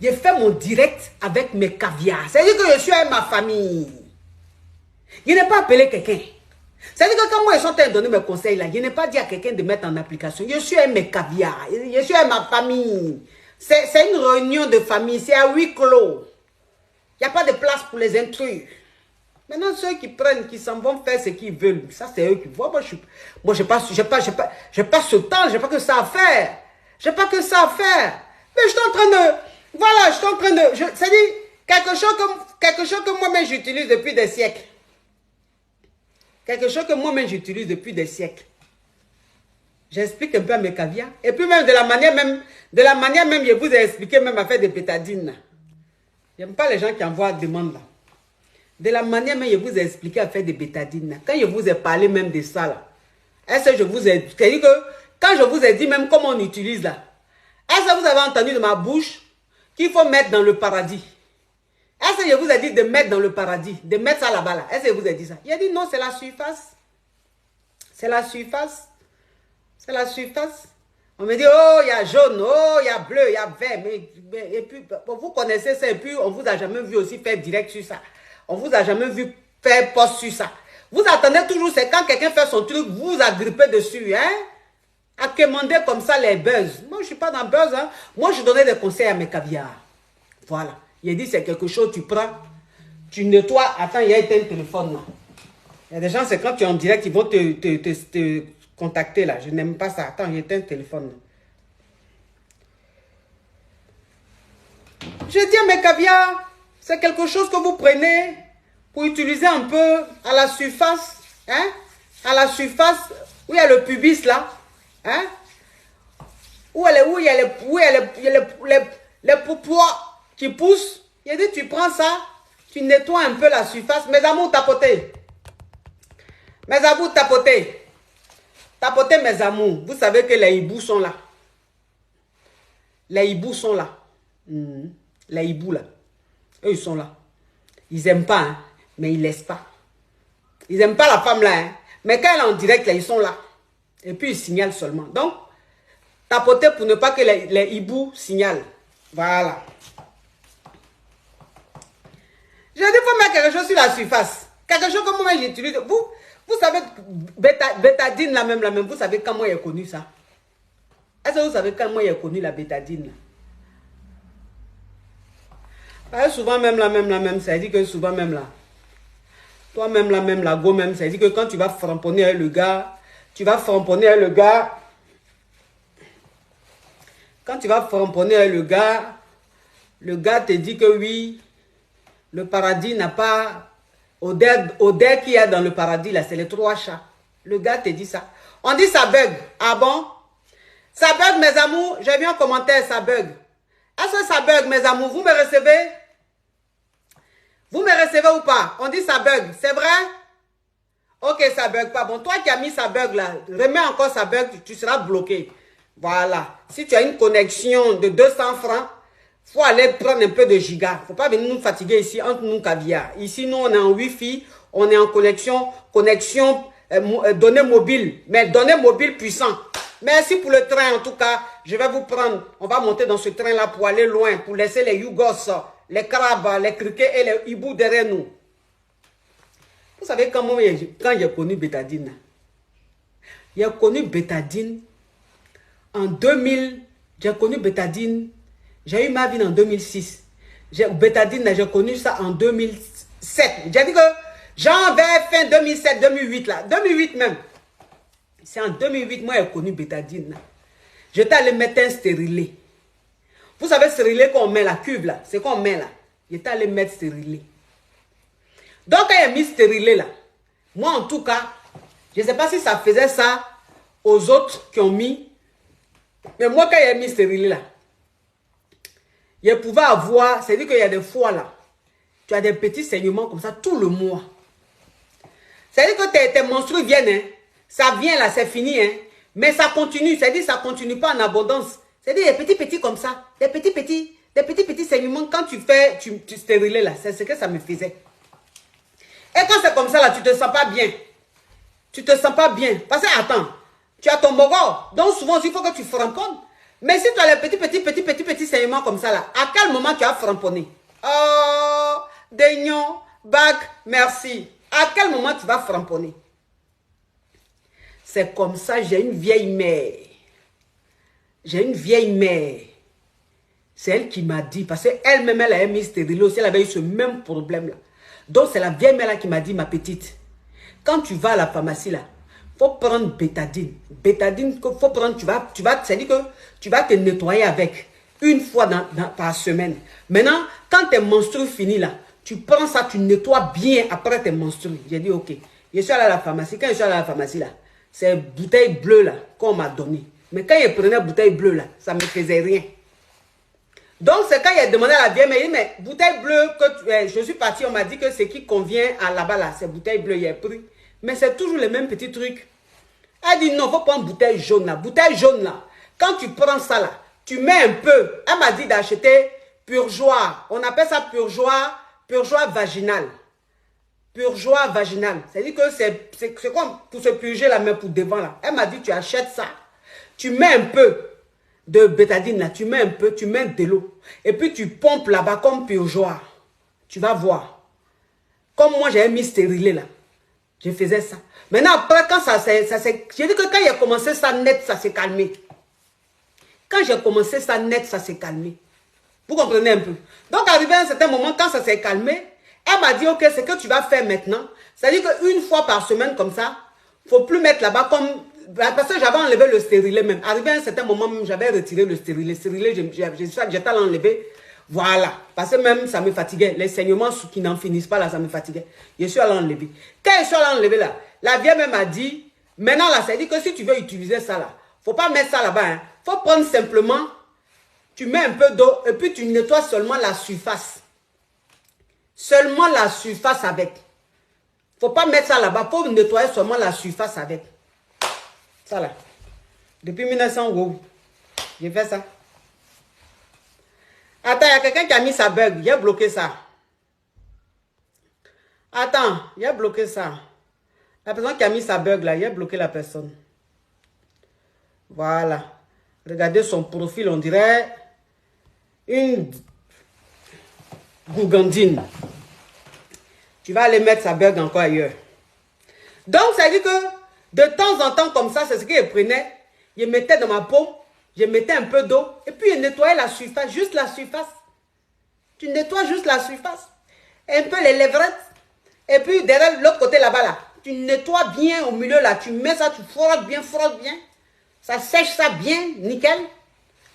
J'ai fait mon direct avec mes caviars. C'est-à-dire que je suis avec ma famille. Je n'ai pas appelé quelqu'un. C'est-à-dire que quand moi, ils sont en train de donner mes conseils là, je n'ai pas dit à quelqu'un de mettre en application. Je suis avec mes caviars. Je suis avec ma famille. C'est une réunion de famille. C'est à huis clos. Il n'y a pas de place pour les intrus. Maintenant, ceux qui prennent, qui s'en vont faire ce qu'ils veulent, ça c'est eux qui voient. Moi, je n'ai pas ce temps, je n'ai pas que ça à faire. Je n'ai pas que ça à faire. Mais je suis en train de... Voilà, je suis en train de... C'est-à-dire, quelque chose que moi-même j'utilise depuis des siècles. Quelque chose que moi-même j'utilise depuis des siècles. J'explique un peu à mes caviars. Et puis même de la manière même, je vous ai expliqué même à faire des bétadines. J'aime pas les gens qui envoient des demandes là. De la manière même, je vous ai expliqué à faire des bétadines. Quand je vous ai parlé même de ça là, est-ce que je vous ai... C'est-à-dire que quand je vous ai dit même comment on utilise là, est-ce que vous avez entendu de ma bouche qu'il faut mettre dans le paradis? Est-ce que je vous ai dit de mettre dans le paradis, de mettre ça là-bas là? Est-ce que je vous ai dit ça? Il a dit non, c'est la surface. C'est la surface. C'est la surface. On me dit, oh, il y a jaune, oh, il y a bleu, il y a vert. Et puis, vous connaissez ça, et puis on vous a jamais vu aussi faire direct sur ça. On vous a jamais vu faire post sur ça. Vous attendez toujours, c'est quand quelqu'un fait son truc, vous agrippez dessus, hein? À commander comme ça les buzz. Moi, je ne suis pas dans le buzz, hein? Moi, je donnais des conseils à mes caviars. Voilà. Il a dit, c'est quelque chose, tu prends, tu nettoies. Attends, il y a un téléphone là. Il y a des gens, c'est quand tu es en direct, ils vont te contacter là. Je n'aime pas ça. Attends, il y a un téléphone là. Je dis à mes caviars, c'est quelque chose que vous prenez pour utiliser un peu à la surface, hein? À la surface, où il y a le pubis là, hein? Où il y a les poupois qui poussent. Il a dit, tu prends ça, tu nettoies un peu la surface. Mes amours, tapotez. Mes amours, tapotez. Tapotez, mes amours. Vous savez que les hiboux sont là. Les hiboux sont là. Les hiboux là. Eux, ils sont là. Ils n'aiment pas, hein, mais ils ne laissent pas. Ils n'aiment pas la femme là. Hein, mais quand elle est en direct, là, ils sont là. Et puis, ils signalent seulement. Donc, tapotez pour ne pas que les hiboux signalent. Voilà. Je dis, il faut mettre quelque chose sur la surface. Quelque chose comme moi, j'utilise. Vous savez, bétadine, la même, vous savez quand moi j'ai connu ça? Est-ce que vous savez quand moi j'ai connu la bétadine? Là? Souvent même la même, ça dit que souvent même là. Toi-même la même, la go même, ça dit que quand tu vas framponner avec le gars, quand tu vas framponner avec le gars te dit que oui, le paradis n'a pas... Odeur qu'il y a dans le paradis, là, c'est les 3 chats. Le gars te dit ça. On dit ça bug. Ah bon? Ça bug, mes amours. J'ai vu un commentaire, ça bug. Est-ce que ça bug, mes amours? Vous me recevez? Vous me recevez ou pas? On dit ça bug. C'est vrai? Ok, ça bug pas. Bon, toi qui as mis ça bug là, remets encore ça bug, tu seras bloqué. Voilà. Si tu as une connexion de 200 francs, il faut aller prendre un peu de giga. Il ne faut pas venir nous fatiguer ici entre nous caviar. Ici, nous, on est en Wi-Fi, on est en connexion données mobile, mais données mobile puissant. Merci pour le train, en tout cas. Je vais vous prendre. On va monter dans ce train-là pour aller loin, pour laisser les yougos, les crabes, les criquets et les hiboux derrière nous. Vous savez quand j'ai connu bétadine? J'ai connu bétadine en 2000. J'ai connu bétadine. J'ai eu ma vie en 2006. Bétadine, j'ai connu ça en 2007. J'ai dit que j'en vais fin 2007, 2008 là. 2008 même. C'est en 2008, moi j'ai connu bétadine. J'étais allé mettre un stérilet. Vous savez, stérilet qu'on met la cuve là. C'est qu'on met là. J'étais allé mettre stérilet. Donc quand j'ai mis stérilet là, moi en tout cas, je ne sais pas si ça faisait ça aux autres qui ont mis. Mais moi quand j'ai mis stérilet là, je pouvais avoir, c'est-à-dire qu'il y a des fois là, tu as des petits saignements comme ça tout le mois. C'est-à-dire que tes menstrues viennent, hein, ça vient là, c'est fini, hein, mais ça continue, c'est-à-dire ça ne continue pas en abondance. C'est-à-dire des petits comme ça, des petits saignements quand tu fais, tu stériles là, c'est ce que ça me faisait. Et quand c'est comme ça là, tu ne te sens pas bien. Tu ne te sens pas bien. Parce que attends, tu as ton mogo, donc souvent il faut que tu framponnes. Mais si tu as les petits saignements comme ça là, à quel moment tu as framponné? Oh, Daignon, bac, merci. À quel moment tu vas framponner? C'est comme ça, j'ai une vieille mère. J'ai une vieille mère. C'est elle qui m'a dit, parce qu'elle-même, elle a mis stérile aussi, elle avait eu ce même problème-là. Donc, c'est la vieille mère là qui m'a dit, ma petite, quand tu vas à la pharmacie là, il faut prendre bétadine. Bétadine, faut prendre, c'est-à-dire que tu vas te nettoyer avec une fois par semaine. Maintenant, quand tes menstrues finissent là, tu prends ça, tu nettoies bien après tes menstrues. J'ai dit, ok. Je suis allé à la pharmacie. Quand je suis allé à la pharmacie là, c'est bouteille bleue là qu'on m'a donné. Mais quand je prenais bouteille bleue là, ça ne me faisait rien. Donc, c'est quand il a demandé à la vieille, mais bouteille bleue, je suis parti, on m'a dit que ce qui convient à là-bas, là, c'est bouteille bleue, il a pris. Mais c'est toujours les mêmes petits trucs. Elle dit non, il faut prendre bouteille jaune là. Bouteille jaune là, quand tu prends ça là, tu mets un peu. Elle m'a dit d'acheter purgeoir. On appelle ça purgeoir vaginal. Purgeoir vaginal. C'est-à-dire que c'est comme pour se purger la main pour devant là. Elle m'a dit tu achètes ça, tu mets un peu de bétadine là, tu mets un peu, tu mets de l'eau. Et puis tu pompes là-bas comme purgeoir. Tu vas voir. Comme moi j'avais mis stérilé là. Je faisais ça. Maintenant après quand ça s'est... J'ai dit que quand il a commencé ça net, ça s'est calmé. Quand j'ai commencé ça net, ça s'est calmé. Vous comprenez un peu? Donc arrivé à un certain moment, quand ça s'est calmé, elle m'a dit ok, ce que tu vas faire maintenant, c'est-à-dire qu'une fois par semaine comme ça, il ne faut plus mettre là-bas comme... Parce que j'avais enlevé le stérilet même. Arrivé à un certain moment, j'avais retiré le stérilet. Le stérilet, j'étais l'enlever. Voilà. Parce que même, ça me fatiguait. Les saignements qui n'en finissent pas là, ça me fatiguait. Je suis allé enlever. Quand je suis allé enlever là, la vieille même m'a dit, maintenant là, ça dit que si tu veux utiliser ça là, faut pas mettre ça là-bas. Hein. Faut prendre simplement, tu mets un peu d'eau et puis tu nettoies seulement la surface. Seulement la surface avec. Faut pas mettre ça là-bas. Faut nettoyer seulement la surface avec. Ça là. Depuis 1900, wow. J'ai fait ça. Attends, il y a quelqu'un qui a mis sa bug. Il a bloqué ça. Attends, il a bloqué ça. La personne qui a mis sa bug là, il a bloqué la personne. Voilà. Regardez son profil, on dirait une gougandine. Tu vas aller mettre sa bug encore ailleurs. Donc, ça dit que de temps en temps, comme ça, c'est ce que je prenais. Je mettais dans ma peau, je mettais un peu d'eau, et puis je nettoyais la surface, juste la surface. Tu nettoies juste la surface. Un peu les lèvrettes. Et puis derrière l'autre côté là-bas, là, tu nettoies bien au milieu là. Tu mets ça, tu frottes bien. Ça sèche ça bien, nickel.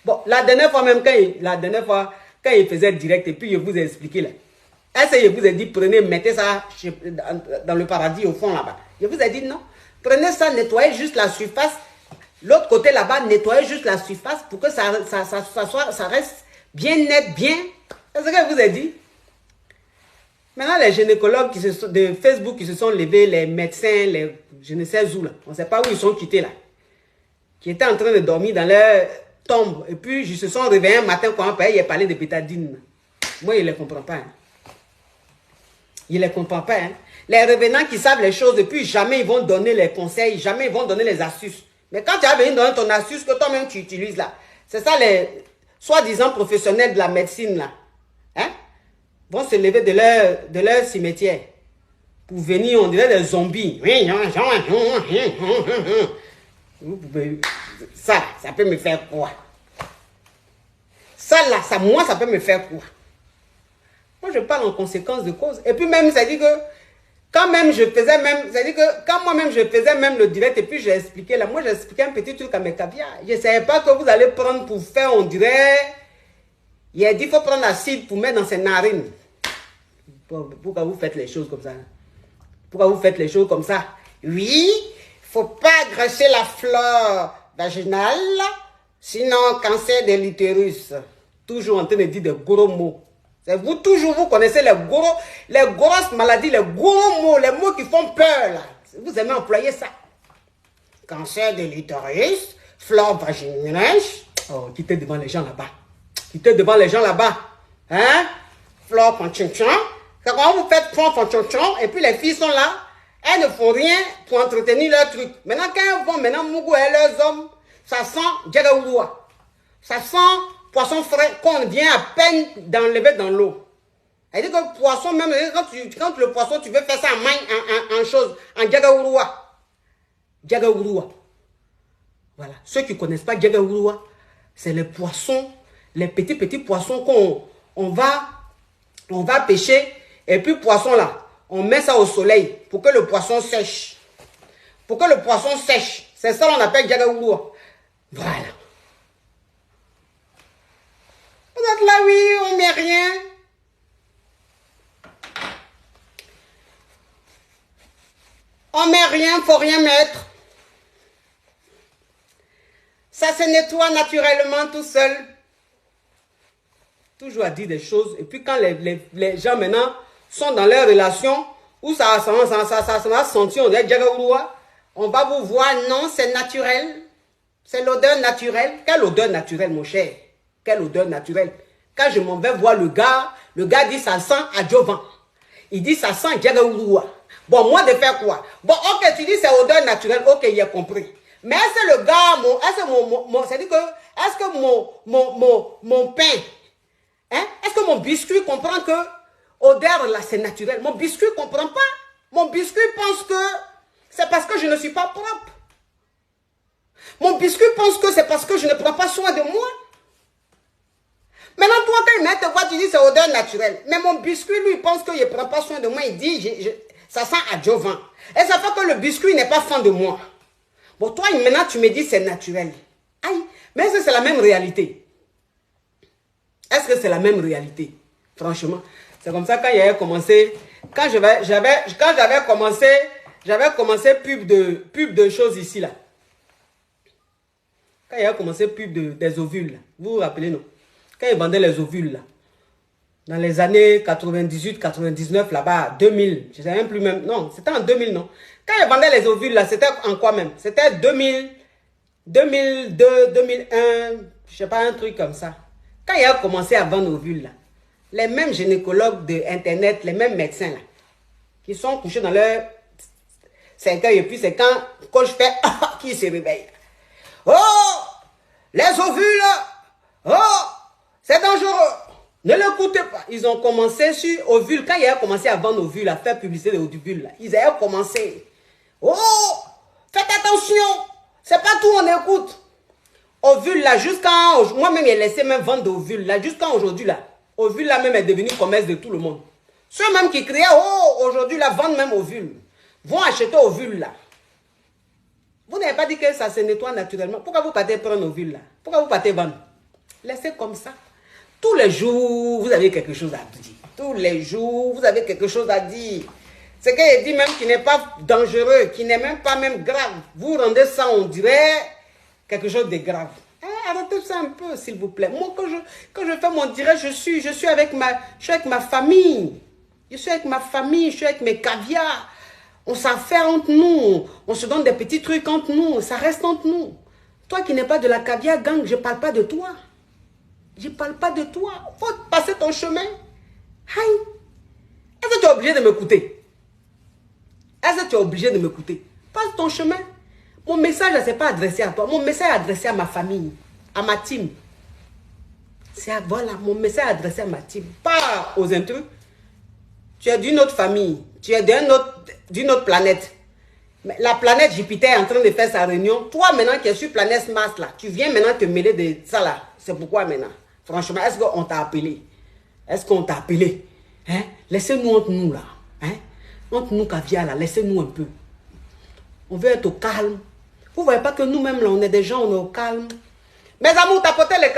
Bon, la dernière fois même, quand il faisait direct, et puis je vous ai expliqué là. Est-ce que je vous ai dit, prenez, mettez ça dans le paradis au fond là-bas. Je vous ai dit non. Prenez ça, nettoyez juste la surface. L'autre côté là-bas, nettoyez juste la surface pour que ça reste bien net, bien. C'est ce que je vous ai dit. Maintenant, les gynécologues de Facebook qui se sont levés, les médecins, je ne sais où là, on ne sait pas où ils sont quittés là, qui étaient en train de dormir dans leur tombe. Et puis, ils se sont réveillés un matin quand il a parlé de bétadine. Moi, je ne les comprends pas. Hein. Je ne les comprends pas. Hein. Les revenants qui savent les choses, et puis jamais ils vont donner les conseils, jamais ils vont donner les astuces. Mais quand tu as venu donner ton astuce que toi-même tu utilises là, c'est ça les soi-disant professionnels de la médecine là, hein, vont se lever de leur cimetière pour venir, on dirait des zombies. Ça peut me faire quoi? Ça là, moi ça peut me faire quoi? Moi je parle en conséquence de cause. Et puis même, ça dit que quand même je faisais même, c'est-à-dire que quand moi-même je faisais même le direct et puis j'ai expliqué là, moi j'ai expliqué un petit truc à mes caviars. Je ne savais pas que vous allez prendre pour faire, on dirait, il a dit il faut prendre l'acide pour mettre dans ses narines. Pourquoi vous faites les choses comme ça? Pourquoi vous faites les choses comme ça? Oui, il ne faut pas graisser la flore vaginale, sinon cancer de l'utérus. Toujours en train de dire de gros mots. C'est vous, toujours, vous connaissez les grosses maladies, les gros mots, les mots qui font peur, là. Vous aimez employer ça. Cancer de l'utérus, flore vaginale. Oh, quittez devant les gens là-bas. Quittez devant les gens là-bas. Hein? Flore fanchonchon. Quand vous faites flore fanchonchon, et puis les filles sont là, elles ne font rien pour entretenir leur truc. Maintenant, quand elles vont, Mougou et leurs hommes, ça sent Djagaouloua. Ça sent poisson frais qu'on vient à peine d'enlever dans l'eau. Elle dit que le poisson, même quand le poisson, tu veux faire ça en chose, en Djagaouroua. Djagaouroua. Voilà. Ceux qui ne connaissent pas Djagaouroua, c'est les poissons, les petits poissons qu'on va pêcher. Et puis poisson là, on met ça au soleil pour que le poisson sèche. Pour que le poisson sèche. C'est ça qu'on appelle Djagaouroua. Voilà. Vous êtes là, oui, on met rien. On met rien, il ne faut rien mettre. Ça se nettoie naturellement tout seul. Toujours à dire des choses. Et puis quand les gens maintenant sont dans leur relation, où ça va sentir, on dirait Djagaouroua, on va vous voir, non, c'est naturel. C'est l'odeur naturelle. Quelle odeur naturelle, mon cher? Quelle odeur naturelle? Quand je m'en vais voir le gars dit ça sent à Jovan. Il dit ça sent Djagaouroua. Bon, moi de faire quoi? Bon, ok, tu dis c'est odeur naturelle, ok, il a compris. Mais est-ce que le gars, c'est-à-dire que, est-ce que mon pain, hein? Est-ce que mon biscuit comprend que odeur là c'est naturel? Mon biscuit ne comprend pas. Mon biscuit pense que c'est parce que je ne suis pas propre. Mon biscuit pense que c'est parce que je ne prends pas soin de moi. Maintenant, toi, quand il met te voit, tu dis c'est odeur naturelle. Mais mon biscuit, lui, pense qu'il ne prend pas soin de moi. Il dit, ça sent à Jovan. Et ça fait que le biscuit n'est pas fan de moi. Bon, toi, maintenant, tu me dis c'est naturel. Aïe, mais est-ce que c'est la même réalité? Est-ce que c'est la même réalité? Franchement, c'est comme ça quand il avait commencé. Quand j'avais commencé pub de choses ici, là. Quand il a commencé pub des ovules, là. Vous vous rappelez, non? Quand il vendait les ovules, là. Dans les années 98, 99, là-bas, 2000, je ne sais même plus même. Non, c'était en 2000, non? Quand il vendait les ovules, là, c'était en quoi même? C'était 2000, 2002, 2001, je ne sais pas, un truc comme ça. Quand il a commencé à vendre ovules, là, les mêmes gynécologues de Internet, les mêmes médecins, là, qui sont couchés dans leur cercueil, et puis c'est quand je fais, qui se réveille. Oh, les ovules, oh, c'est dangereux. Ne l'écoutez pas. Ils ont commencé sur ovules. Quand il a commencé à vendre ovules, à faire publicité de ovules, là, ils avaient commencé. Oh, faites attention. C'est pas tout, on écoute. Ovules, là, jusqu'à moi-même, j'ai laissé même vendre ovules, là, jusqu'à aujourd'hui, là. Ovules, là, même est devenu commerce de tout le monde. Ceux même qui criaient, oh, aujourd'hui, là, vendent même ovules. Vont acheter ovules, là. Vous n'avez pas dit que ça se nettoie naturellement. Pourquoi vous partez prendre ovules, là? Pourquoi vous partez vendre? Laissez comme ça. Tous les jours, vous avez quelque chose à dire. Tous les jours, vous avez quelque chose à dire. Ce qu'il dit même qui n'est pas dangereux, qui n'est même pas même grave. Vous rendez ça, on dirait, quelque chose de grave. Arrêtez ça un peu, s'il vous plaît. Moi, quand je fais mon direct, je suis avec ma famille. Je suis avec ma famille, je suis avec mes caviars. On s'affaire entre nous. On se donne des petits trucs entre nous. Ça reste entre nous. Toi qui n'es pas de la caviar gang, je ne parle pas de toi. Je ne parle pas de toi. Il faut passer ton chemin. Aïe. Est-ce que tu es obligé de m'écouter? Est-ce que tu es obligé de m'écouter? Passe ton chemin. Mon message, ce n'est pas adressé à toi. Mon message est adressé à ma famille, à ma team. Voilà, mon message est adressé à ma team. Pas aux intrus. Tu es d'une autre famille. Tu es d'une autre planète. Mais la planète Jupiter est en train de faire sa réunion. Toi, maintenant, qui es sur planète Mars, là, tu viens maintenant te mêler de ça, là. C'est pourquoi maintenant? Franchement, est-ce qu'on t'a appelé? Est-ce qu'on t'a appelé? Hein? Laissez-nous entre nous, là. Hein? Entre nous, caviar, là. Laissez-nous un peu. On veut être au calme. Vous ne voyez pas que nous-mêmes, là, on est des gens, on est au calme. Mes amours, tapotez les